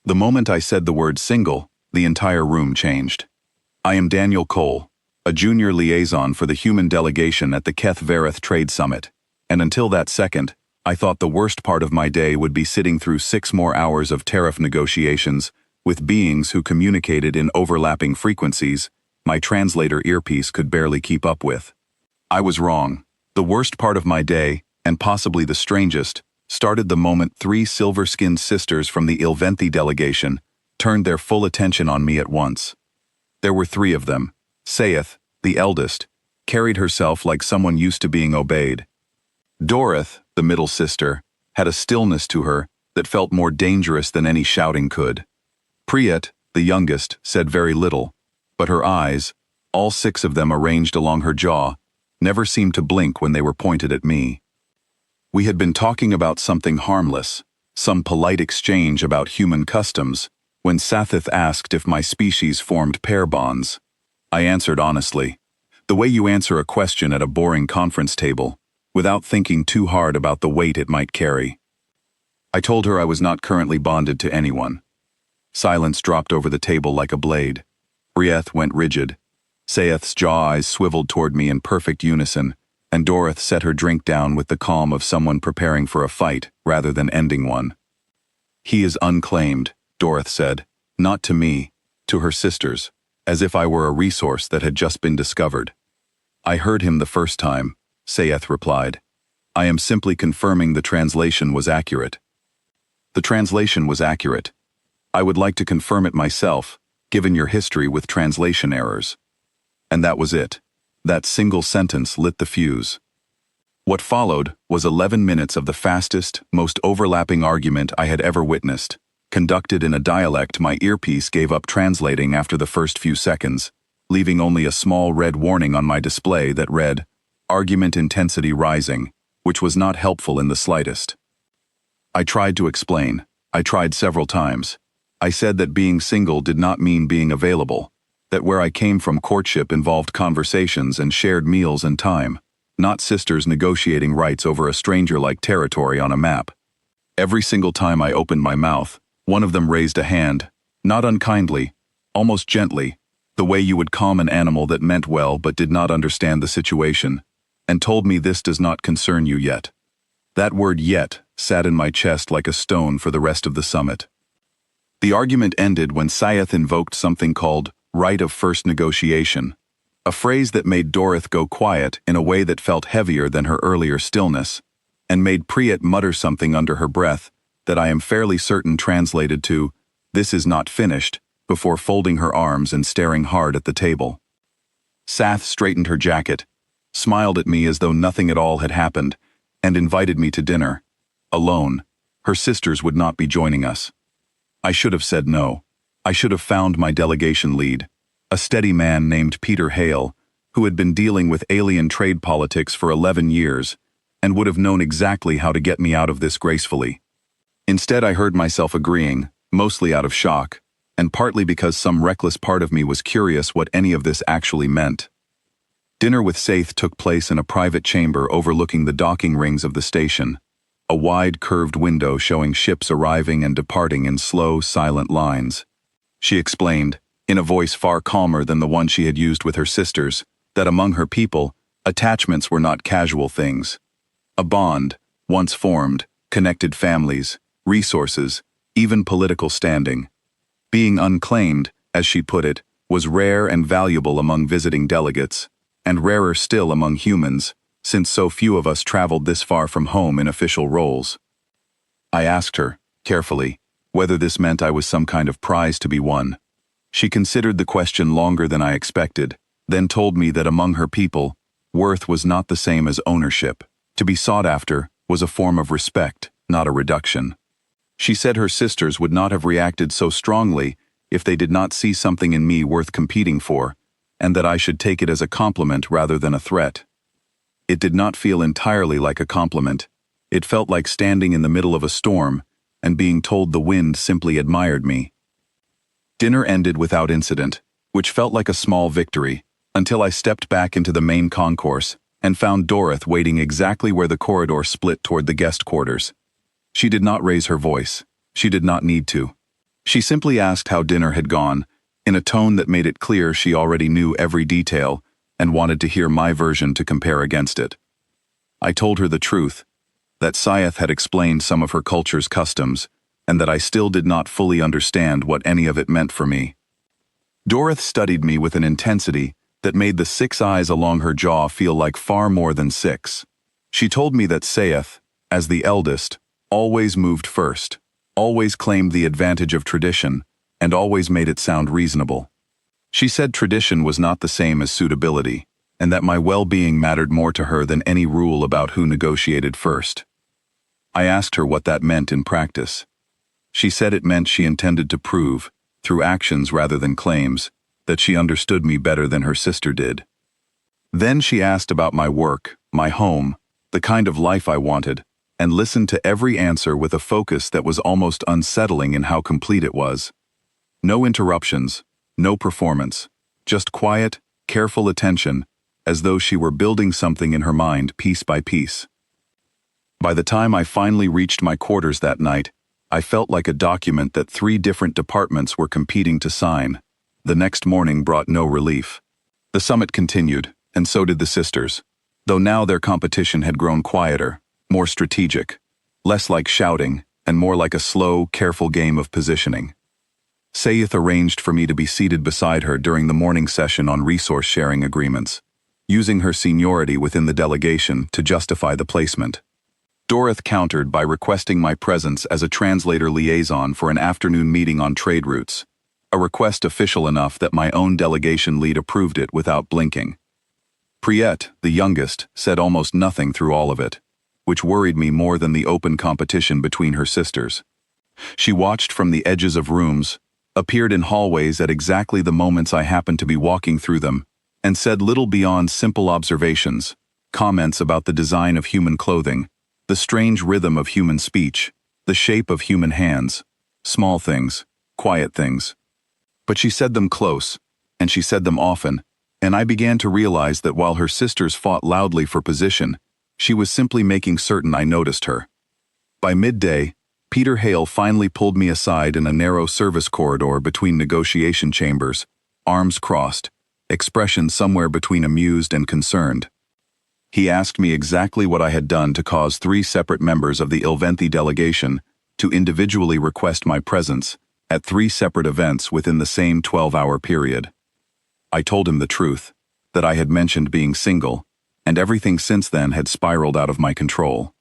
The moment I said the word single, the entire room changed. I am Daniel Cole, a junior liaison for the human delegation at the Keth Verith Trade Summit, and until that second, I thought the worst part of my day would be sitting through 6 more hours of tariff negotiations with beings who communicated in overlapping frequencies my translator earpiece could barely keep up with. I was wrong. The worst part of my day, and possibly the strangest, started the moment 3 silver-skinned sisters from the Ilventhi delegation turned their full attention on me at once. There were 3 of them. Saith, the eldest, carried herself like someone used to being obeyed. Dorith, the middle sister, had a stillness to her that felt more dangerous than any shouting could. Priyat, the youngest, said very little, but her eyes, all 6 of them arranged along her jaw, never seemed to blink when they were pointed at me. We had been talking about something harmless, some polite exchange about human customs, when Sathith asked if my species formed pair bonds. I answered honestly, the way you answer a question at a boring conference table, without thinking too hard about the weight it might carry. I told her I was not currently bonded to anyone. Silence dropped over the table like a blade. Brieth went rigid. Saith's jaw eyes swiveled toward me in perfect unison, and Dorith set her drink down with the calm of someone preparing for a fight rather than ending one. He is unclaimed, Dorith said, not to me, to her sisters, as if I were a resource that had just been discovered. I heard him the first time, Saith replied. I am simply confirming the translation was accurate. The translation was accurate. I would like to confirm it myself, given your history with translation errors. And that was it. That single sentence lit the fuse. What followed was 11 minutes of the fastest, most overlapping argument I had ever witnessed, conducted in a dialect my earpiece gave up translating after the first few seconds, leaving only a small red warning on my display that read, "Argument intensity rising," which was not helpful in the slightest. I tried to explain. I tried several times. I said that being single did not mean being available, that where I came from courtship involved conversations and shared meals and time, not sisters negotiating rights over a stranger-like territory on a map. Every single time I opened my mouth, one of them raised a hand, not unkindly, almost gently, the way you would calm an animal that meant well but did not understand the situation, and told me this does not concern you yet. That word yet sat in my chest like a stone for the rest of the summit. The argument ended when Saith invoked something called right of first negotiation, a phrase that made Dorith go quiet in a way that felt heavier than her earlier stillness, and made Priyat mutter something under her breath that I am fairly certain translated to, "This is not finished," before folding her arms and staring hard at the table. Sath straightened her jacket, smiled at me as though nothing at all had happened, and invited me to dinner. Alone. Her sisters would not be joining us. I should have said no. I should have found my delegation lead, a steady man named Peter Hale, who had been dealing with alien trade politics for 11 years, and would have known exactly how to get me out of this gracefully. Instead, I heard myself agreeing, mostly out of shock, and partly because some reckless part of me was curious what any of this actually meant. Dinner with Saith took place in a private chamber overlooking the docking rings of the station, a wide curved window showing ships arriving and departing in slow, silent lines. She explained, in a voice far calmer than the one she had used with her sisters, that among her people, attachments were not casual things. A bond, once formed, connected families, resources, even political standing. Being unclaimed, as she put it, was rare and valuable among visiting delegates, and rarer still among humans, since so few of us traveled this far from home in official roles. I asked her, carefully, whether this meant I was some kind of prize to be won. She considered the question longer than I expected, then told me that among her people, worth was not the same as ownership. To be sought after was a form of respect, not a reduction. She said her sisters would not have reacted so strongly if they did not see something in me worth competing for, and that I should take it as a compliment rather than a threat. It did not feel entirely like a compliment. It felt like standing in the middle of a storm and being told the wind simply admired me. Dinner ended without incident, which felt like a small victory, until I stepped back into the main concourse and found Dorith waiting exactly where the corridor split toward the guest quarters. She did not raise her voice. She did not need to. She simply asked how dinner had gone, in a tone that made it clear she already knew every detail and wanted to hear my version to compare against it. I told her the truth, that Syeth had explained some of her culture's customs, and that I still did not fully understand what any of it meant for me. Dorith studied me with an intensity that made the 6 eyes along her jaw feel like far more than 6. She told me that Syeth, as the eldest, always moved first, always claimed the advantage of tradition, and always made it sound reasonable. She said tradition was not the same as suitability, and that my well-being mattered more to her than any rule about who negotiated first. I asked her what that meant in practice. She said it meant she intended to prove, through actions rather than claims, that she understood me better than her sister did. Then she asked about my work, my home, the kind of life I wanted, and listened to every answer with a focus that was almost unsettling in how complete it was. No interruptions, no performance, just quiet, careful attention, as though she were building something in her mind piece by piece. By the time I finally reached my quarters that night, I felt like a document that 3 different departments were competing to sign. The next morning brought no relief. The summit continued, and so did the sisters, though now their competition had grown quieter, more strategic, less like shouting, and more like a slow, careful game of positioning. Syeth arranged for me to be seated beside her during the morning session on resource-sharing agreements, using her seniority within the delegation to justify the placement. Dorith countered by requesting my presence as a translator liaison for an afternoon meeting on trade routes, a request official enough that my own delegation lead approved it without blinking. Priyet, the youngest, said almost nothing through all of it, which worried me more than the open competition between her sisters. She watched from the edges of rooms, appeared in hallways at exactly the moments I happened to be walking through them, and said little beyond simple observations, comments about the design of human clothing, the strange rhythm of human speech, the shape of human hands, small things, quiet things. But she said them close, and she said them often, and I began to realize that while her sisters fought loudly for position, she was simply making certain I noticed her. By midday, Peter Hale finally pulled me aside in a narrow service corridor between negotiation chambers, arms crossed, expression somewhere between amused and concerned. He asked me exactly what I had done to cause 3 separate members of the Ilventhi delegation to individually request my presence at 3 separate events within the same 12-hour period. I told him the truth, that I had mentioned being single, and everything since then had spiraled out of my control.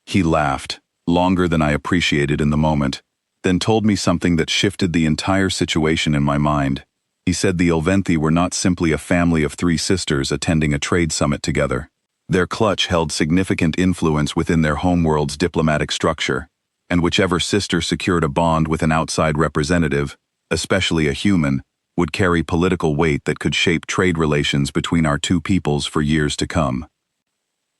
He laughed, longer than I appreciated in the moment, then told me something that shifted the entire situation in my mind. He said the Ilventhi were not simply a family of 3 sisters attending a trade summit together. Their clutch held significant influence within their homeworld's diplomatic structure, and whichever sister secured a bond with an outside representative, especially a human, would carry political weight that could shape trade relations between our 2 peoples for years to come.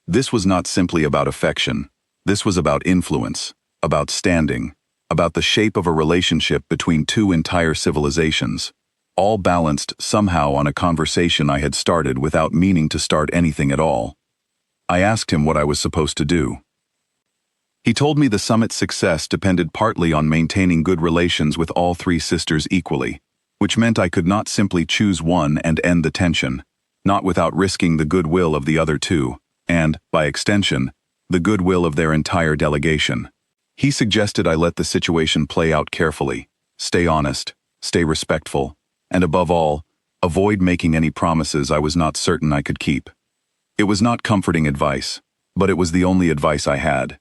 This was not simply about affection. This was about influence, about standing, about the shape of a relationship between 2 entire civilizations, all balanced somehow on a conversation I had started without meaning to start anything at all. I asked him what I was supposed to do. He told me the summit's success depended partly on maintaining good relations with all 3 sisters equally, which meant I could not simply choose one and end the tension, not without risking the goodwill of the other 2, and, by extension, the goodwill of their entire delegation. He suggested I let the situation play out carefully, stay honest, stay respectful, and above all, avoid making any promises I was not certain I could keep. It was not comforting advice, but it was the only advice I had.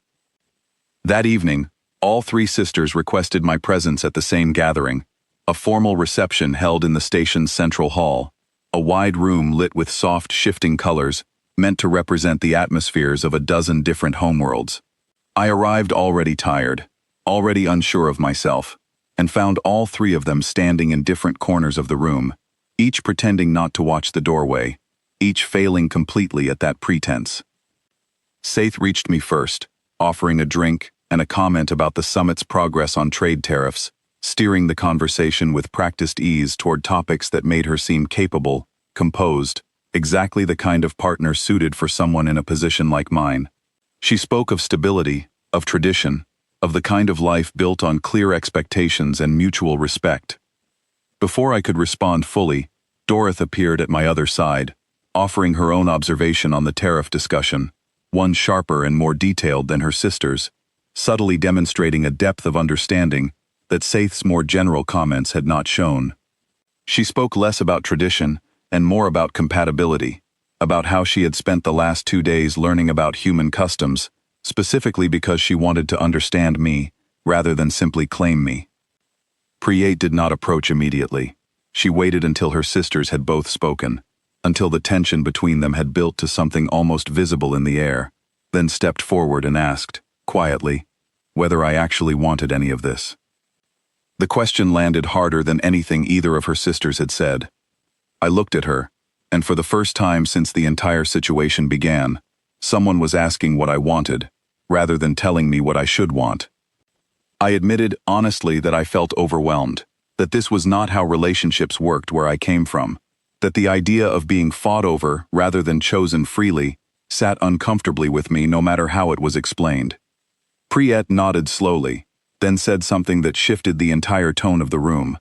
That evening, all 3 sisters requested my presence at the same gathering, a formal reception held in the station's central hall, a wide room lit with soft, shifting colors, meant to represent the atmospheres of a dozen different homeworlds. I arrived already tired, already unsure of myself, and found all 3 of them standing in different corners of the room, each pretending not to watch the doorway, each failing completely at that pretense. Syeth reached me first, offering a drink and a comment about the summit's progress on trade tariffs, steering the conversation with practiced ease toward topics that made her seem capable, composed, exactly the kind of partner suited for someone in a position like mine. She spoke of stability, of tradition, of the kind of life built on clear expectations and mutual respect. Before I could respond fully, Dorothy appeared at my other side, offering her own observation on the tariff discussion, one sharper and more detailed than her sister's, subtly demonstrating a depth of understanding that Saith's more general comments had not shown. She spoke less about tradition and more about compatibility, about how she had spent the last 2 days learning about human customs, specifically because she wanted to understand me, rather than simply claim me. Priyate did not approach immediately. She waited until her sisters had both spoken, until the tension between them had built to something almost visible in the air, then stepped forward and asked, quietly, whether I actually wanted any of this. The question landed harder than anything either of her sisters had said. I looked at her, and for the first time since the entire situation began, someone was asking what I wanted, rather than telling me what I should want. I admitted honestly that I felt overwhelmed, that this was not how relationships worked where I came from, that the idea of being fought over rather than chosen freely sat uncomfortably with me no matter how it was explained. Priyate nodded slowly, then said something that shifted the entire tone of the room.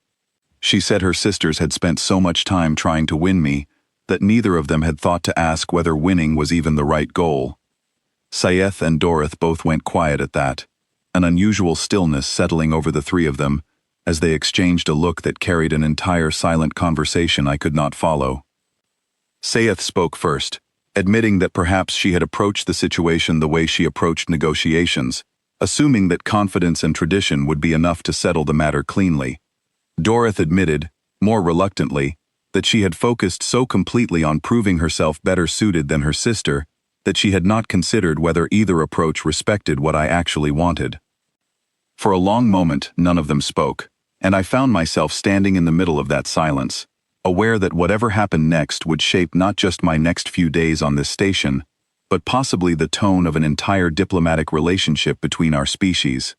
She said her sisters had spent so much time trying to win me that neither of them had thought to ask whether winning was even the right goal. Saith and Dorothy both went quiet at that, an unusual stillness settling over the three of them as they exchanged a look that carried an entire silent conversation I could not follow. Saith spoke first, admitting that perhaps she had approached the situation the way she approached negotiations, assuming that confidence and tradition would be enough to settle the matter cleanly. Dorothy admitted, more reluctantly, that she had focused so completely on proving herself better suited than her sister that she had not considered whether either approach respected what I actually wanted. For a long moment, none of them spoke, and I found myself standing in the middle of that silence, aware that whatever happened next would shape not just my next few days on this station, but possibly the tone of an entire diplomatic relationship between our species.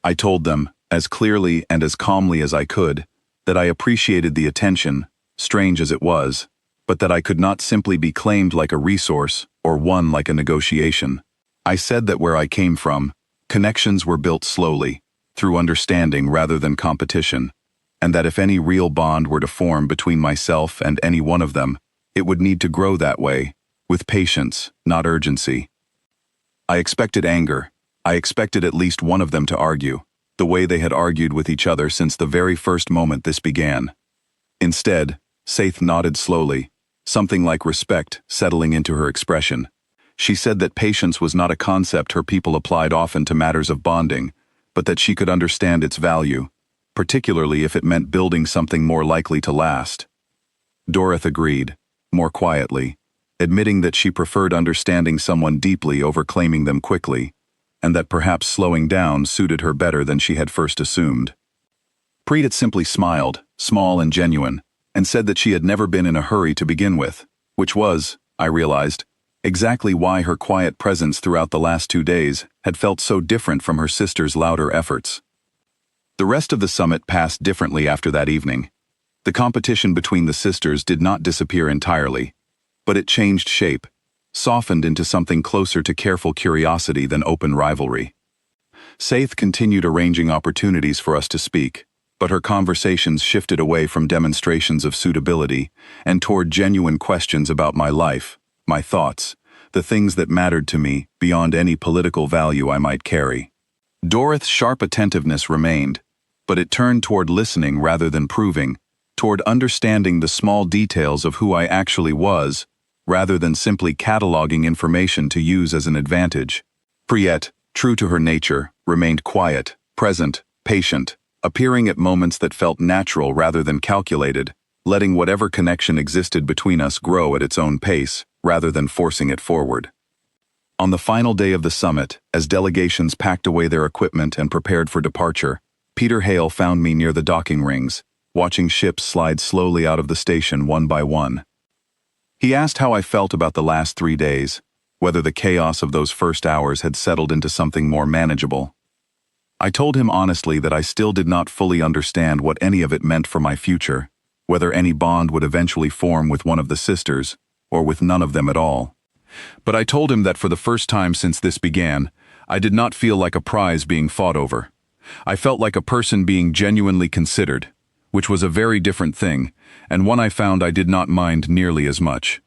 I told them, as clearly and as calmly as I could, that I appreciated the attention, strange as it was, but that I could not simply be claimed like a resource or won like a negotiation. I said that where I came from, connections were built slowly, through understanding rather than competition, and that if any real bond were to form between myself and any one of them, it would need to grow that way, with patience, not urgency. I expected anger. I expected at least one of them to argue, the way they had argued with each other since the very first moment this began. Instead, Saith nodded slowly, something like respect settling into her expression. She said that patience was not a concept her people applied often to matters of bonding, but that she could understand its value, particularly if it meant building something more likely to last. Dorothy agreed, more quietly, admitting that she preferred understanding someone deeply over claiming them quickly, and that perhaps slowing down suited her better than she had first assumed. Priyate simply smiled, small and genuine, and said that she had never been in a hurry to begin with, which was, I realized, exactly why her quiet presence throughout the last 2 days had felt so different from her sister's louder efforts. The rest of the summit passed differently after that evening. The competition between the sisters did not disappear entirely, but it changed shape, softened into something closer to careful curiosity than open rivalry. Saith continued arranging opportunities for us to speak, but her conversations shifted away from demonstrations of suitability and toward genuine questions about my life, my thoughts, the things that mattered to me beyond any political value I might carry. Dorothy's sharp attentiveness remained, but it turned toward listening rather than proving, toward understanding the small details of who I actually was, rather than simply cataloging information to use as an advantage. Priyate, true to her nature, remained quiet, present, patient, appearing at moments that felt natural rather than calculated, letting whatever connection existed between us grow at its own pace, rather than forcing it forward. On the final day of the summit, as delegations packed away their equipment and prepared for departure, Peter Hale found me near the docking rings, watching ships slide slowly out of the station one by one. He asked how I felt about the last 3 days, whether the chaos of those first hours had settled into something more manageable. I told him honestly that I still did not fully understand what any of it meant for my future, whether any bond would eventually form with one of the sisters, or with none of them at all. But I told him that for the first time since this began, I did not feel like a prize being fought over. I felt like a person being genuinely considered, which was a very different thing, and one I found I did not mind nearly as much.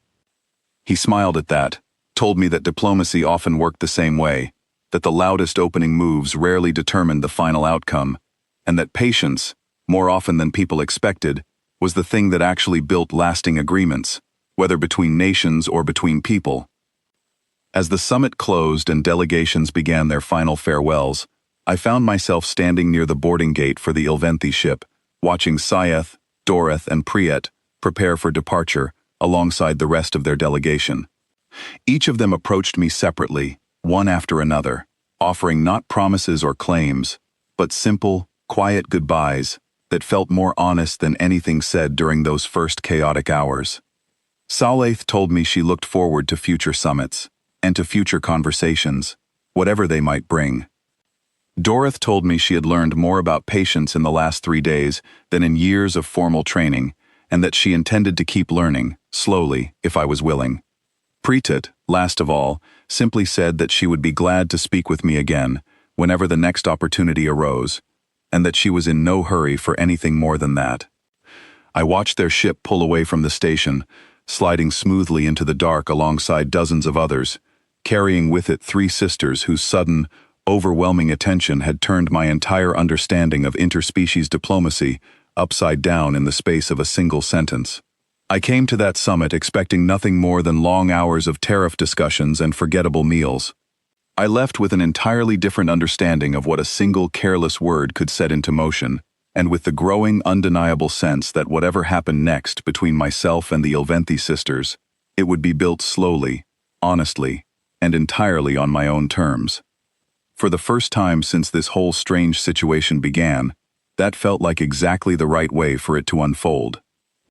He smiled at that, told me that diplomacy often worked the same way, that the loudest opening moves rarely determined the final outcome, and that patience, more often than people expected, was the thing that actually built lasting agreements, whether between nations or between people. As the summit closed and delegations began their final farewells, I found myself standing near the boarding gate for the Ilventhi ship, watching Syeth, Doreth, and Priet prepare for departure alongside the rest of their delegation. Each of them approached me separately, one after another, offering not promises or claims, but simple, quiet goodbyes that felt more honest than anything said during those first chaotic hours. Salaeth told me she looked forward to future summits, and to future conversations, whatever they might bring. Doreth told me she had learned more about patience in the last 3 days than in years of formal training, and that she intended to keep learning, slowly, if I was willing. Priet, last of all, simply said that she would be glad to speak with me again, whenever the next opportunity arose, and that she was in no hurry for anything more than that. I watched their ship pull away from the station, sliding smoothly into the dark alongside dozens of others, carrying with it 3 sisters whose sudden, overwhelming attention had turned my entire understanding of interspecies diplomacy upside down in the space of a single sentence. I came to that summit expecting nothing more than long hours of tariff discussions and forgettable meals. I left with an entirely different understanding of what a single careless word could set into motion, and with the growing, undeniable sense that whatever happened next between myself and the Ilventhi sisters, it would be built slowly, honestly, and entirely on my own terms. For the first time since this whole strange situation began, that felt like exactly the right way for it to unfold.